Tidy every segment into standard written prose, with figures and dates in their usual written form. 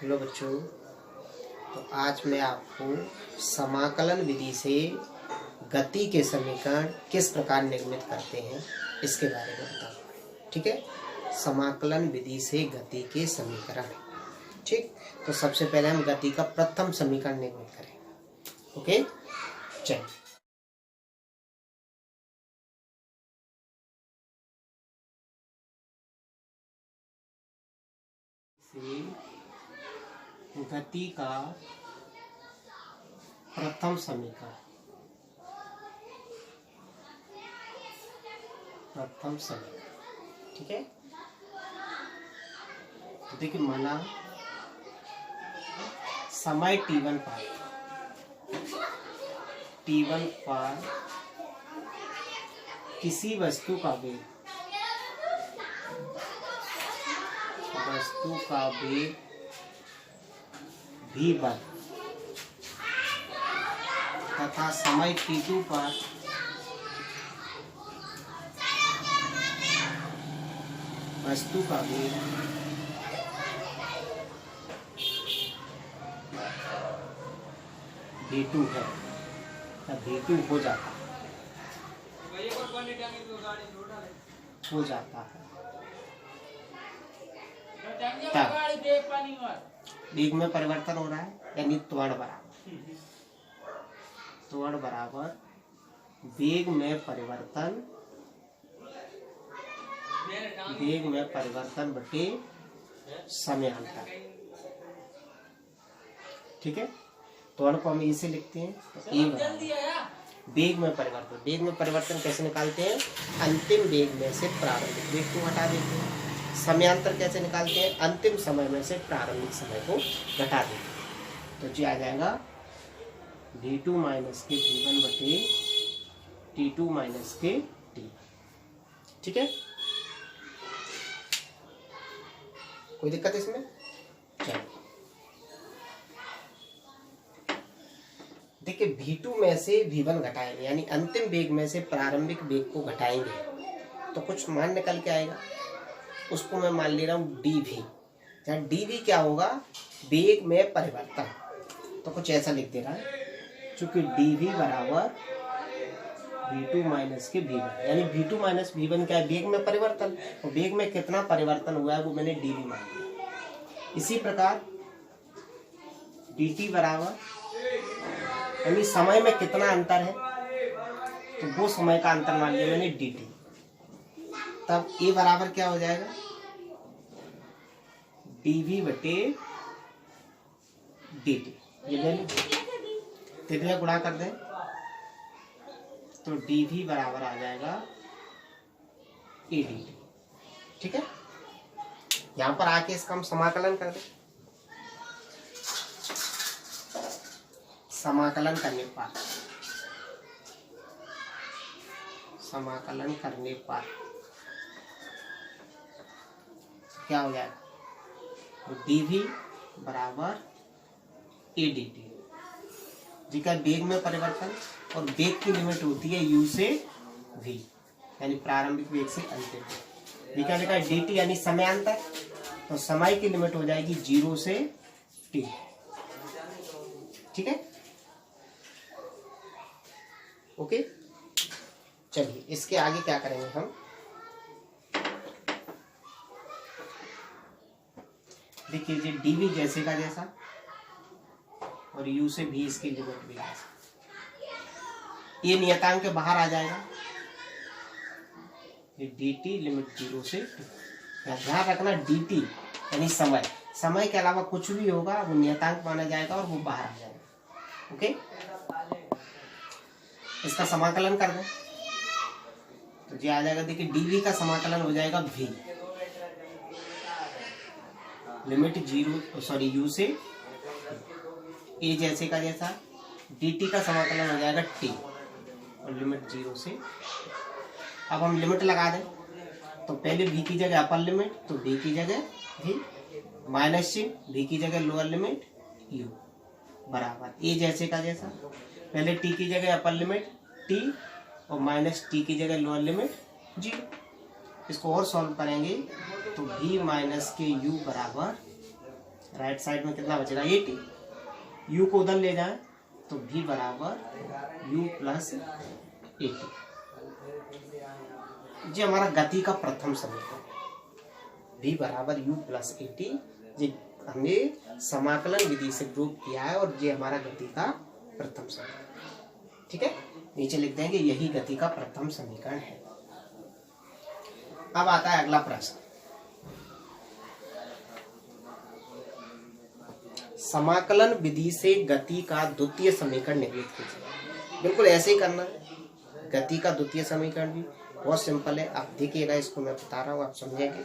Hello बच्चों, तो आज मैं आपको समाकलन विधि से गति के समीकरण किस प्रकार निर्मित करते हैं इसके बारे में बताऊंगा। ठीक है, समाकलन विधि से गति के समीकरण। ठीक, तो सबसे पहले हम गति का प्रथम समीकरण निर्मित करेंगे। ओके, चलिए। गति का प्रथम समीकरण, ठीक है। तो देखिए, माना समय t1 पर किसी वस्तु का वेग v1 तथा समय t2 पर वस्तु का वेग v2 है, तब v2 हो जाता है तब वेग में परिवर्तन हो रहा है, यानी त्वरण बराबर वेग में परिवर्तन बटे समयांतर। ठीक है, त्वरण को हम इसे लिखते हैं वेग में परिवर्तन कैसे निकालते हैं? अंतिम वेग में से प्रारंभिक वेग को घटा देते हैं। समयांतर कैसे निकालते हैं? अंतिम समय में से प्रारंभिक समय को घटा देते हैं। तो जी आ जाएगा v2 माइनस के v1 बटे t2 माइनस के t। ठीक है, कोई दिक्कत इसमें? चलिए, देखिए v2 में से v1 घटाएंगे, यानी अंतिम वेग में से प्रारंभिक वेग को घटाएंगे तो कुछ मान निकल के आएगा। उसको मैं मान ले रहा हूँ dv। जहाँ dv क्या होगा? वेग में परिवर्तन। तो कुछ ऐसा लिख दे रहा है, चूंकि dv बराबर v2 माइनस के v1, यानी v2 माइनस v1 क्या है? वेग में परिवर्तन। और वेग में कितना परिवर्तन हुआ है वो मैंने dv मान लिया। इसी प्रकार dt बराबर, यानी समय में कितना अंतर है तो वो समय का अंतर मान लिया मैंने dt। तब a बराबर क्या हो जाएगा? dv बटे dt। ये वैल्यू तिथियां गुणा कर दें तो dv बराबर आ जाएगा a dt। ठीक है, यहां पर आके इसका हम समाकलन कर दें। समाकलन करने पर क्या हो जाएगा? dv बराबर a dt। जी का वेग में परिवर्तन, और वेग की लिमिट होती है u से v, यानी प्रारंभिक वेग से अंतिम वेग। जी का लिखा है dt यानी समयांतर, तो समय की लिमिट हो जाएगी 0 से t। ठीक है, ओके। चलिए, इसके आगे क्या करेंगे हम? देखिए, ये dv जैसे का जैसा और u से v इसकी लिमिट भी ऐसा। ये नियतांक के बाहर आ जाएगा। ये dt लिमिट 0 से 2। ध्यान रखना, dt यानी समय के अलावा कुछ भी होगा वो नियतांक माना जाएगा और वो बाहर आ जाएगा। ओके, इसका समाकलन कर दें तो ये आ जाएगा। देखिए, dv का समाकलन हो जाएगा v लिमिट u से a जैसे का जैसा। dt का समाकलन हो जाएगा t और लिमिट 0 से। अब हम लिमिट लगा दें तो पहले v की जगह अपर लिमिट, तो v की जगह v, माइनस चिन्ह, v की जगह लोअर लिमिट u बराबर a जैसे का जैसा। पहले t की जगह अपर लिमिट t और माइनस t की जगह लोअर लिमिट 0। इसको और सॉल्व करेंगे तो v माइनस के u बराबर राइट साइड में कितना बचेगा 80, u को उधर ले जाए तो v बराबर u प्लस 80। ये हमारा गति का प्रथम समीकरण, v बराबर u प्लस 80, ये हमने समाकलन विधि से प्रूव किया है और ये हमारा गति का प्रथम समीकरण। ठीक है, नीचे लिख देंगे यही गति का प्रथम समीकरण है। अब आता है अगला प्रश्न, समाकलन विधि से गति का द्वितीय समीकरण निरूपित कीजिए। बिल्कुल ऐसे ही करना है, गति का द्वितीय समीकरण भी बहुत सिंपल है, आप देखिएगा, इसको मैं बता रहा हूँ आप समझेंगे।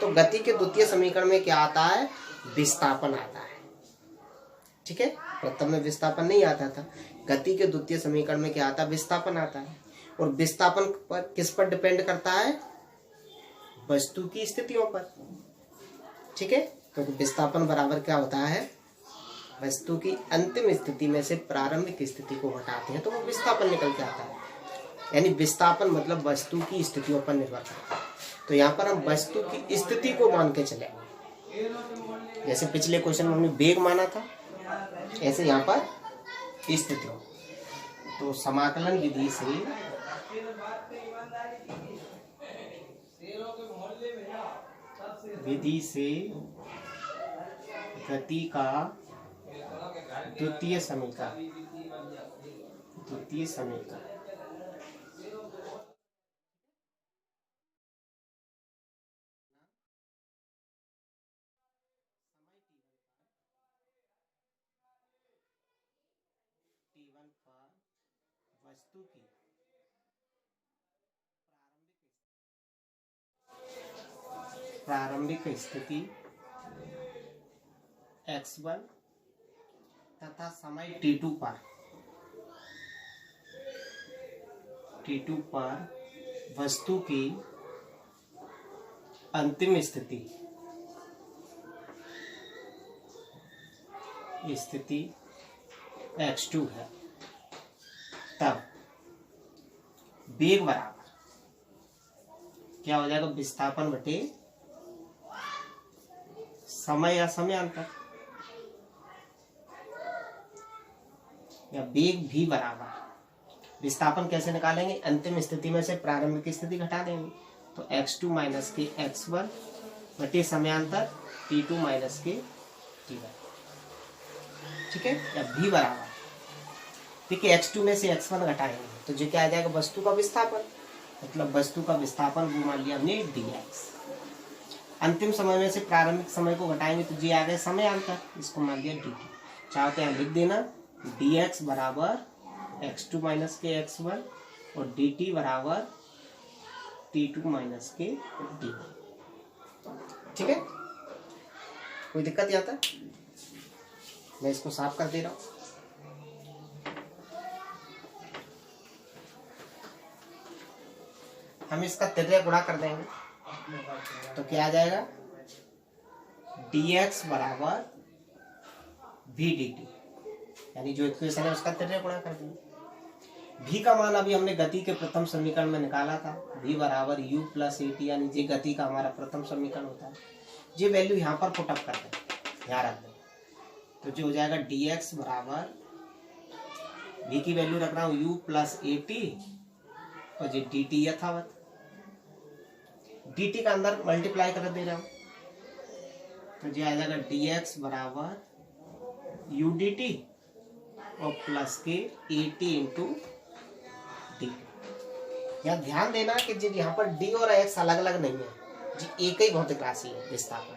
तो गति के द्वितीय समीकरण में क्या आता है, विस्थापन आता है। ठीक है, प्रथम में विस्थापन नहीं आता था, गति के द्वितीय समीकरण में क्या आता है, विस्थापन आता है। और विस्थापन पर किस पर डिपेंड करता है, वस्तु की स्थितियों पर। ठीक है, क्योंकि विस्थापन बराबर क्या होता है, वस्तु की अंतिम स्थिति में से प्रारंभिक स्थिति को घटाते हैं तो वो विस्थापन निकल के आता है। यानी विस्थापन मतलब वस्तु की स्थितियों पर निर्भर करता है। तो यहाँ पर हम वस्तु की स्थिति को मान के चले, जैसे पिछले क्वेश्चन में हमने वेग माना था, ऐसे यहाँ पर स्थितियों। तो समाकलन विधि से गति का द्वितीय समीकरण T1 पर वस्तु की प्रारंभिक स्थिति x1 तथा समय t2 पर वस्तु की अंतिम स्थिति x2 है, तब वेग बराबर क्या हो जाएगा, विस्थापन बटे समय या समयांतर, या वेग भी बराबर। विस्थापन कैसे निकालेंगे, अंतिम स्थिति में से प्रारंभिक स्थिति घटा देंगे, तो x2 माइनस के x1 बटे समयांतर t2 माइनस के t1। ठीक है, या भी बराबर, देखिए x2 में से x1 घटाएंगे तो जो क्या आ जाएगा, वस्तु का विस्थापन, मतलब वस्तु का विस्थापन वो मान लिया हमने dx। अंतिम समय में से प्रारंभिक समय को घटाएंगे तो जी आ गए समयांतर, इसको मान लिया dt। चाहो तो यहाँ लिख देना dx बराबर x2 माइनस के x1 और dt बराबर t2 माइनस के t1। ठीक है, कोई दिक्कत यहाँ तक? मैं इसको साफ कर दे रहा हूँ। हम इसका तिर्यक गुणा कर देंगे तो क्या आ जाएगा, dx बराबर v dt, यानी जो इक्वेशन है उसका तिर्यक गुणा कर देंगे। v का मान अभी हमने गति के प्रथम समीकरण में निकाला था, v बराबर u प्लस 80, यानी ये गति का हमारा प्रथम समीकरण होता है। ये वैल्यू यहाँ पर पुटअप कर दें, ध्यान रख दें, तो जो हो जाएगा dx बराबर v की वैल्यू रख रहा हूँ u प्लस 80 और ये dt यथावत, dt का अंदर मल्टीप्लाई कर दे रहा हूँ तो जो आ जाएगा dx बराबर u dt और प्लस के 80 इंटू dt। यहाँ ध्यान देना कि जी यहाँ पर d और x अलग अलग नहीं है, जी एक ही भौतिक राशि है विस्थापन।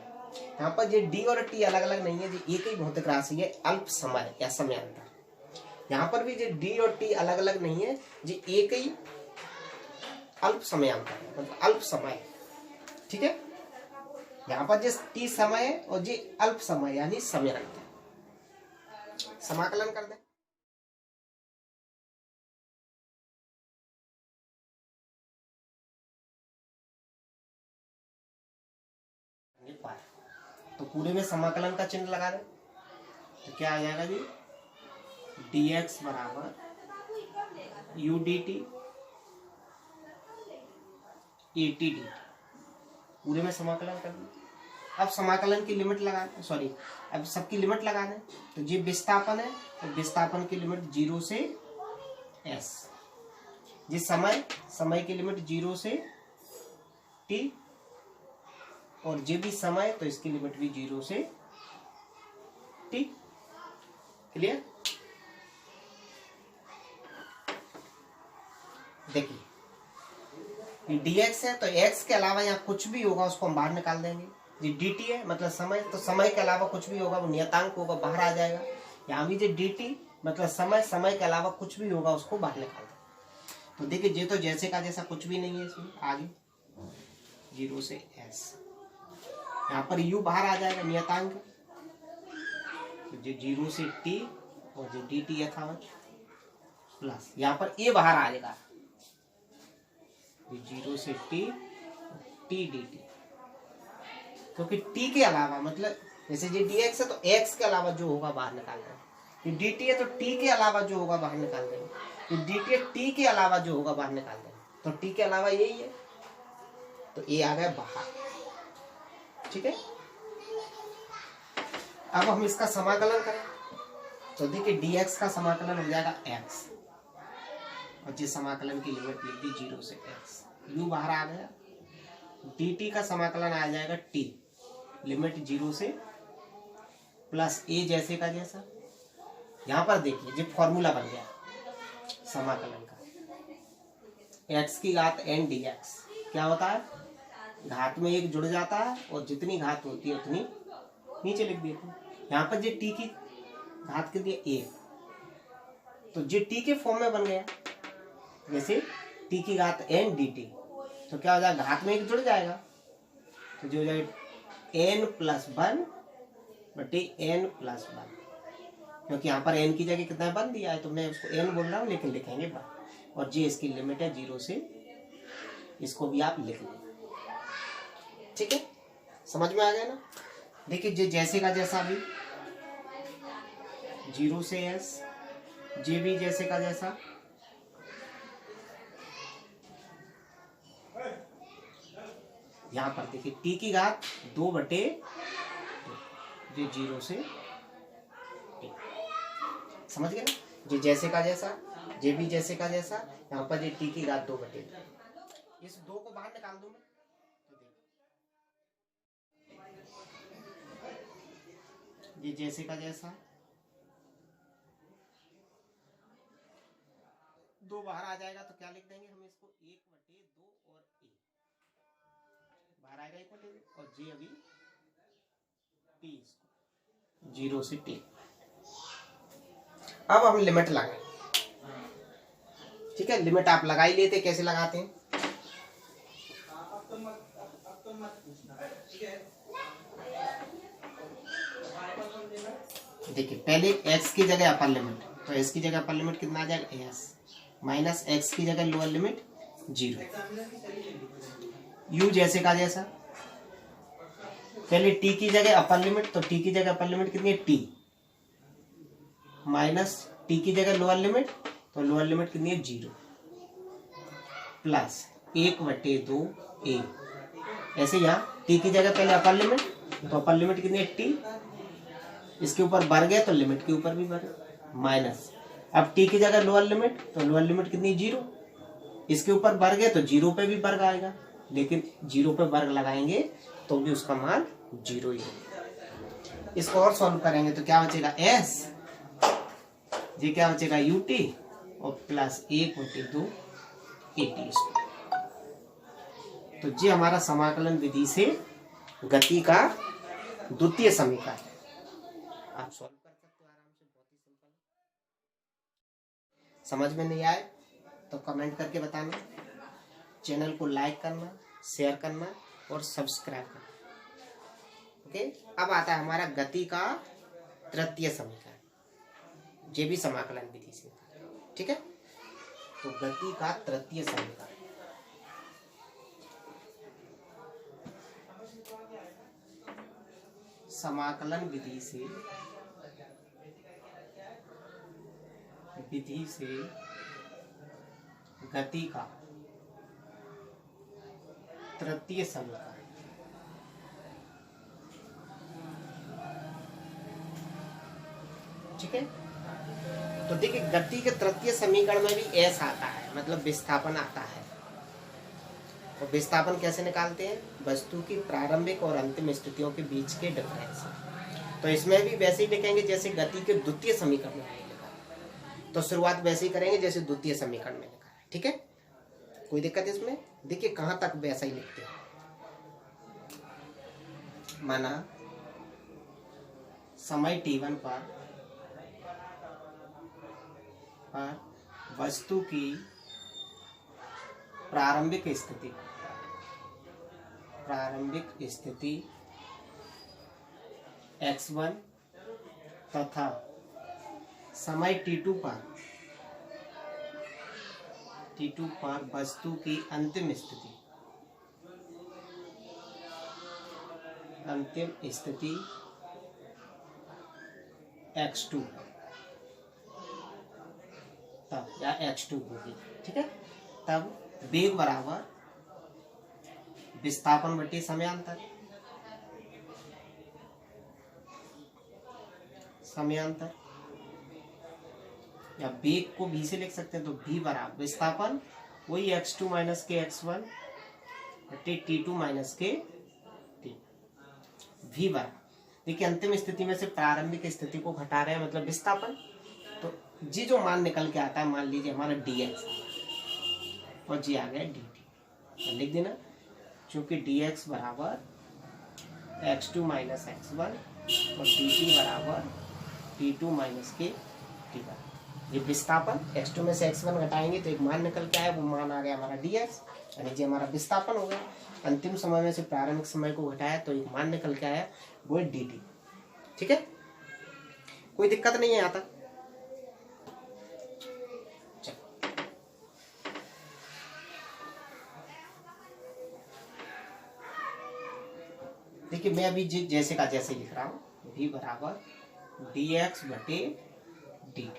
यहाँ पर जी d और t अलग अलग नहीं है, जी एक ही भौतिक राशि है अल्प समय या समयांतर। यहाँ पर भी जी d और t अलग अलग नहीं है, जी एक ही अल्प समयांतर मतलब अल्प समय। ठीक है, यहाँ पर जिस t समय है और जी अल्प समय यानी समयांतर। समाकलन कर दें, तो पूरे में समाकलन का चिन्ह लगा दें तो क्या आ जाएगा जी, dx बराबर u dt 80 dt, पूरे में समाकलन कर दें अब समाकलन की लिमिट लगा, सॉरी अब सबकी लिमिट लगा दें। तो ये विस्थापन है, तो विस्थापन की लिमिट 0 से s, ये समय की लिमिट 0 से t, और ये भी समय, तो इसकी लिमिट भी 0 से t। क्लियर? देखिए dx है, तो x के अलावा यहाँ कुछ भी होगा उसको हम बाहर निकाल देंगे। ये dt है मतलब समय, तो समय के अलावा कुछ भी होगा वो नियतांक होगा, बाहर आ जाएगा। यहाँ भी जो dt मतलब समय के अलावा कुछ भी होगा उसको बाहर निकाल देंगे। तो देखिए ये तो जैसे का जैसा कुछ भी नहीं है इसमें, आगे 0 से s, यहाँ पर u बाहर आ जाएगा नियतांक, तो ये 0 से t और जो dt यथावत, प्लस यहाँ पर a बाहर आ जाएगा, 0 से t dt, क्योंकि t के अलावा मतलब जैसे ये dx है तो x के अलावा जो होगा बाहर निकाल देंगे, ये dt है तो t के अलावा जो होगा बाहर निकाल देंगे, ये dt है t के अलावा जो होगा बाहर निकाल देंगे, तो t के अलावा यही है, तो a आ गया बाहर। ठीक है, अब हम इसका समाकलन करें, तो देखिए dx का समाकलन हो जाएगा x, और जिस समाकलन की लिमिट लिख दी 0 से x, u बाहर आ गया, dt का समाकलन आ जाएगा t, लिमिट 0 से प्लस a जैसे का जैसा। यहाँ पर देखिए ये फॉर्मूला बन गया समाकलन का, x की घात n dx क्या होता है, घात में एक जुड़ जाता है और जितनी घात होती है उतनी नीचे लिख देते हैं। यहाँ पर ये t की घात कितनी है 1, तो ये t के फॉर्म में बन गया, जैसे t की घात n dt, तो क्या हो जाएगा, घात में एक जुड़ जाएगा, तो जो हो जाएगा n प्लस 1 बटे n प्लस 1, क्योंकि यहाँ पर n की जगह कितना 1 दिया है, तो मैं उसको n बोल रहा हूँ लेकिन लिखेंगे 1, और ये इसकी लिमिट है 0 से, इसको भी आप लिख लें। ठीक है, समझ में आ गया ना? देखिए ये जैसे का जैसा भी 0 से s, जे भी जैसे का जैसा, यहाँ पर देखिए t की घात 2 बटे 2, 0 से t, समझ गए ना? ये जैसे का जैसा, ये भी जैसे का जैसा, यहाँ पर ये t की घात 2 बटे 2, इस 2 को बाहर निकाल दूं मैं, तो ये जैसे का जैसा 2 बाहर आ जाएगा, तो क्या लिख देंगे हम इसको 1 बटे 2 और a बाहर आएगा 1 बटे 2, और जी अभी t, इसको 0 से t। अब हम लिमिट लगाएं। ठीक है, लिमिट आप लगा ही लेते, कैसे लगाते हैं? देखिए पहले x की जगह अपर लिमिट, तो x की जगह अपर लिमिट कितना आ जाएगा s, माइनस x की जगह लोअर लिमिट 0, u जैसे का जैसा, पहले t की जगह अपर लिमिट, तो t की जगह अपर लिमिट कितनी है t, माइनस t की जगह लोअर लिमिट, तो लोअर लिमिट कितनी है 0, प्लस 1 बटे 2 a, ऐसे यहाँ t की जगह पहले अपर लिमिट, तो अपर लिमिट कितनी है t, इसके ऊपर बढ़ गया तो लिमिट के ऊपर भी बढ़, माइनस अब t की जगह लोअर लिमिट, तो लोअर लिमिट कितनी 0, इसके ऊपर बढ़ गया तो 0 पे भी वर्ग आएगा, लेकिन 0 पे वर्ग लगाएंगे तो भी उसका मान 0 ही है। इसको और सॉल्व करेंगे तो क्या बचेगा s, ये क्या बचेगा ut, और प्लस 1 बटे 2 at, तो ये हमारा समाकलन विधि से गति का द्वितीय समीकरण है। आप सॉल्व कर सकते हो आराम से, बहुत ही सिंपल। समझ में नहीं आए तो कमेंट करके बताना, चैनल को लाइक करना, शेयर करना और सब्सक्राइब करना। ओके, अब आता है हमारा गति का तृतीय समीकरण, ये भी समाकलन विधि से। ठीक है, तो गति का तृतीय समीकरण, समाकलन विधि से गति का तृतीय समीकरण। ठीक है। तो देखिए गति के तृतीय समीकरण में भी एस आता है, मतलब विस्थापन आता है। और विस्थापन कैसे निकालते हैं? वस्तु की प्रारंभिक और अंतिम स्थितियों के बीच के डिफरेंस। तो इसमें भी वैसे ही लिखेंगे जैसे गति के द्वितीय समीकरण में लिखा। तो शुरुआत वैसे ही करेंगे जैसे द्वितीय समीकरण में लिखा है, ठीक है। कोई दिक्कत है इसमें? देखिए कहां तक वैसा ही लिखते हैं। माना समय t1 पर वस्तु की प्रारंभिक स्थिति x1 तथा समय t2 पर वस्तु की अंतिम स्थिति x2 तब या x2 होगी, ठीक है। तब वेग बराबर विस्थापन बटे समयांतर या वेग को v से लिख सकते हैं। तो v बराबर विस्थापन वही x2 माइनस के x1 बटे t2 माइनस के t। v बराबर देखिए अंतिम स्थिति में से प्रारंभिक स्थिति को घटा रहे हैं, मतलब विस्थापन। तो जी जो मान निकल के आता है, मान लीजिए हमारा dx और जी आ गया dt। तो लिख देना, क्योंकि dx बराबर x2 माइनस x1 और dt बराबर t2 माइनस के t। ये विस्थापन x2 में से x1 घटाएंगे तो एक मान निकल के आया, वो मान आ गया हमारा dx, यानी जी हमारा विस्थापन हो गया। अंतिम समय में से प्रारंभिक समय को घटाया तो एक मान निकल के आया, वो है dt, ठीक है। कोई दिक्कत नहीं है यहाँ तक। देखिए मैं अभी जैसे का जैसे लिख रहा हूँ, v बराबर dx बटे dt,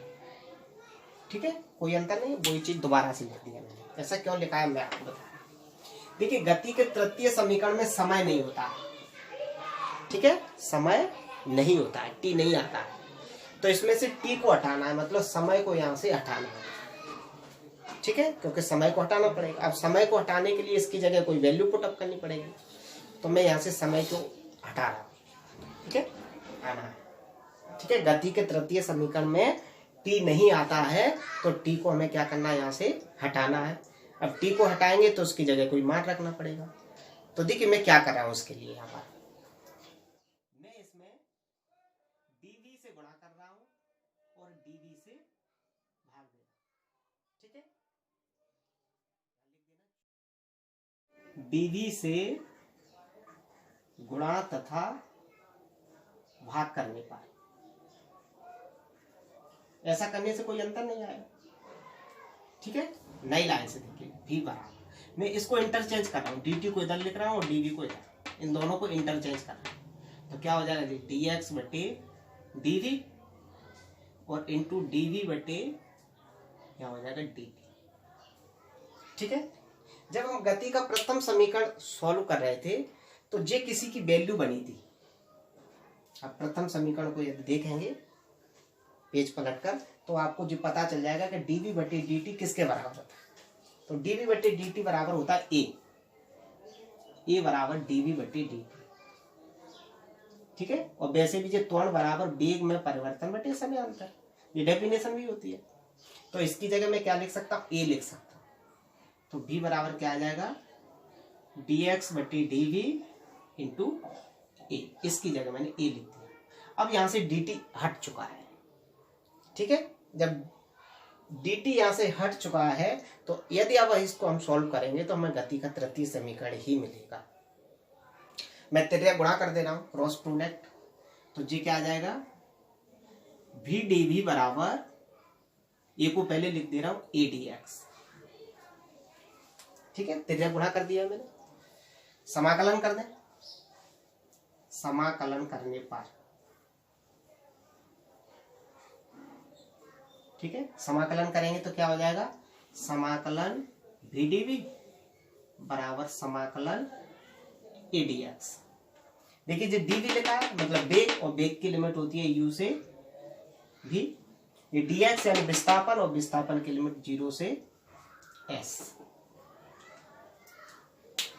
ठीक है। कोई अंतर नहीं, वही चीज दोबारा से लिख दिया मैंने। ऐसा क्यों लिखा है मैं आपको बता रहा हूँ। देखिए गति के तृतीय समीकरण में समय नहीं होता है, ठीक है, समय नहीं होता है, t नहीं आता है। तो इसमें से t को हटाना है, मतलब समय को यहाँ से हटाना है, ठीक है, क्योंकि समय को हटाना पड़ेगा। अब समय को हटाने के लिए इसकी जगह कोई वैल्यू पुट अप करनी पड़ेगी। तो मैं यहाँ से समय को हटा रहा हूँ, ठीक है, आना है, ठीक है। गति के तृतीय समीकरण में t नहीं आता है, तो t को हमें क्या करना है, यहाँ से हटाना है। अब t को हटाएंगे तो उसकी जगह कोई मान रखना पड़ेगा। तो देखिए मैं क्या कर रहा हूँ उसके लिए, यहाँ पर मैं इसमें dv से गुणा कर रहा हूँ और dv से भाग दे रहा हूँ, ठीक है। dv से गुणा तथा भाग करने पर, ऐसा करने से कोई अंतर नहीं आएगा, ठीक है। नई लाइन से देखिए v बराबर, मैं इसको इंटरचेंज कर रहा हूँ, dt को इधर लिख रहा हूँ और dv को इधर, इन दोनों को इंटरचेंज कर रहा हूँ। तो क्या हो जाएगा, dx बटे dv और इंटू dv बटे क्या हो जाएगा dt, ठीक है। जब हम गति का प्रथम समीकरण सॉल्व कर रहे थे तो जे किसी की वैल्यू बनी थी। अब प्रथम समीकरण को यदि देखेंगे पेज पलटकर तो आपको जो पता चल जाएगा कि dv बटे dt किसके बराबर होता है। तो dv बटे dt बराबर होता है a बराबर dv बटे dt, ठीक है। और वैसे भी जो त्वरण बराबर वेग में परिवर्तन बटे समयांतर, ये डेफिनेशन भी होती है। तो इसकी जगह मैं क्या लिख सकता हूँ, a लिख सकता हूँ। तो v बराबर क्या आ जाएगा, dx बटे dv इंटू a, इसकी जगह मैंने a लिख दिया। अब यहाँ से dt हट चुका है, ठीक है। जब dt यहाँ से हट चुका है तो यदि अब इसको हम सॉल्व करेंगे तो हमें गति का तृतीय समीकरण ही मिलेगा। मैं त्रिज्या गुणा कर दे रहा हूँ, क्रॉस प्रोडक्ट। तो जी क्या आ जाएगा, v dv बराबर a को पहले लिख दे रहा हूँ a dx, ठीक है। त्रिज्या गुणा कर दिया मैंने, समाकलन कर दें। समाकलन करने पर, ठीक है, समाकलन करेंगे तो क्या हो जाएगा, समाकलन v dv बराबर समाकलन a dx। देखिए जो dv लिखा है मतलब वेग, और वेग की लिमिट होती है u से भी। ये dx यानी विस्थापन, और विस्थापन की लिमिट 0 से s।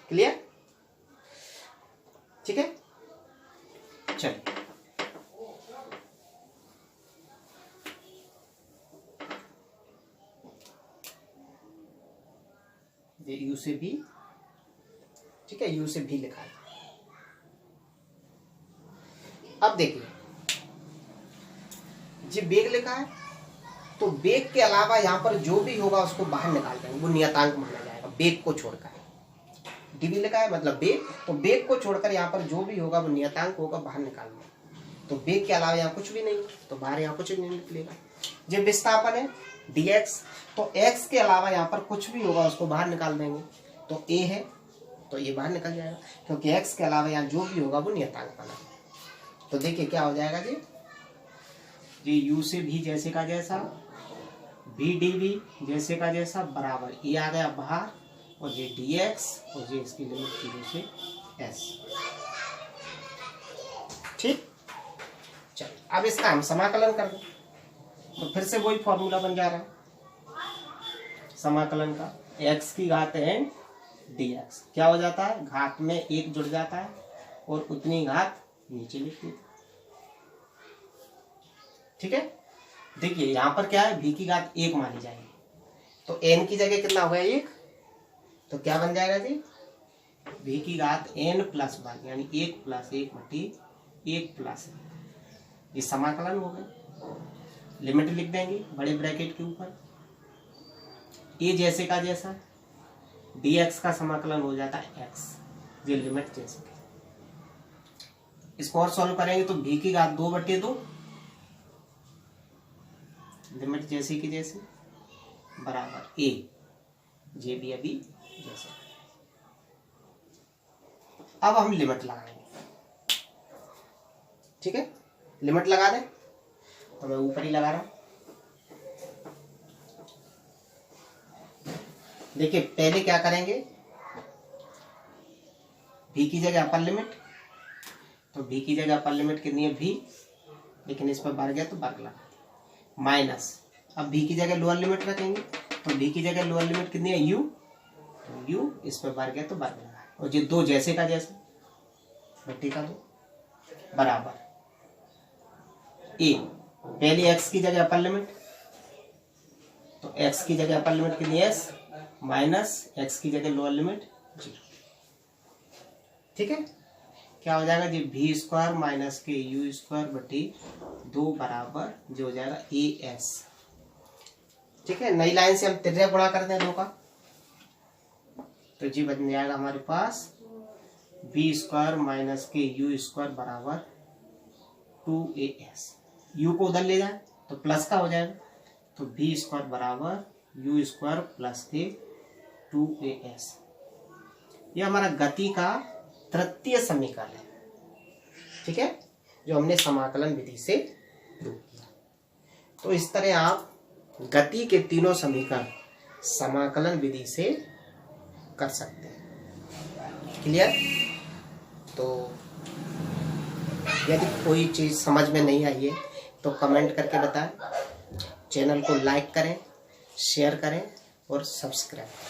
क्लियर? ठीक है, चलिए u से v, ठीक है, u से v लिखा है। अब देखिए जी वेग लिखा है, तो वेग के अलावा यहाँ पर जो भी होगा उसको बाहर निकाल देंगे, वो नियतांक माना जाएगा वेग को छोड़कर। डीवी लिखा है मतलब वेग, तो वेग को छोड़कर यहाँ पर जो भी होगा वो नियतांक होगा, बाहर निकाल देंगे। तो वेग के अलावा यहाँ कुछ भी नहीं, तो बाहर यहाँ कुछ नहीं निकलेगा। जब विस्थापन है dx, तो x के अलावा यहाँ पर कुछ भी होगा उसको बाहर निकाल देंगे। तो a है तो ये बाहर निकल जाएगा, क्योंकि x के अलावा यहाँ जो भी होगा वो नियतांक बना। तो देखिए क्या हो जाएगा जी u से v जैसे का जैसा, v dv जैसे का जैसा बराबर ये आ गया बाहर, और ये dx और ये इसकी लिमिट 0 से s। ठीक, चलिए अब इसका हम समाकलन कर दें, तो फिर से वही फॉर्मूला बन जा रहा है समाकलन का। x की घात n dx क्या हो जाता है, घात में 1 जुड़ जाता है और उतनी घात नीचे लिखती है। ठीक है, देखिए यहाँ पर क्या है, v की घात 1 मानी जाएगी, तो n की जगह कितना होगा 1, तो क्या बन जाएगा जी, v की घात n प्लस 1 यानी 1 प्लस 1 बटी 1 प्लस, ये समाकलन हो गए। लिमिट लिख देंगे बड़े ब्रैकेट के ऊपर, a जैसे का जैसा, dx का समाकलन हो जाता है x, ये लिमिट जैसे। इसको और सॉल्व करेंगे तो v की घात 2 बटे 2, लिमिट जैसे की जैसे बराबर a, जे भी अभी जैसे। अब हम लिमिट लगाएंगे, ठीक है, लिमिट लगा दें, तो मैं ऊपर ही लगा रहा हूं। देखिए पहले क्या करेंगे, v की जगह अपर लिमिट, तो v की जगह अपर लिमिट कितनी है v, लेकिन इस पर वर्ग है तो वर्ग लगा, माइनस, अब v की जगह लोअर लिमिट रखेंगे, तो v की जगह लोअर लिमिट कितनी है u, तो u इस पर वर्ग है तो वर्ग लगा, और ये 2 जैसे का जैसे बट्टी का 2 बराबर a, पहली x की जगह अपर लिमिट, तो x की जगह अपर लिमिट कितनी है s, माइनस x की जगह लोअर लिमिट 0। ठीक है, क्या हो जाएगा जी, v स्क्वायर माइनस के u स्क्वायर बटी 2 बराबर जो हो जाएगा as। ठीक है, नई लाइन से हम तिर्य गुणा कर दें 2 का, तो जी बन जाएगा हमारे पास v स्क्वायर माइनस के u स्क्वायर बराबर 2as। u को उधर ले जाए तो प्लस का हो जाएगा, तो v स्क्वायर बराबर u स्क्वायर प्लस के 2as। यह हमारा गति का तृतीय समीकरण है, ठीक है, जो हमने समाकलन विधि से प्रूव किया। तो इस तरह आप गति के तीनों समीकरण समाकलन विधि से कर सकते हैं। क्लियर? तो यदि कोई चीज़ समझ में नहीं आई है तो कमेंट करके बताएं, चैनल को लाइक करें, शेयर करें और सब्सक्राइब करें।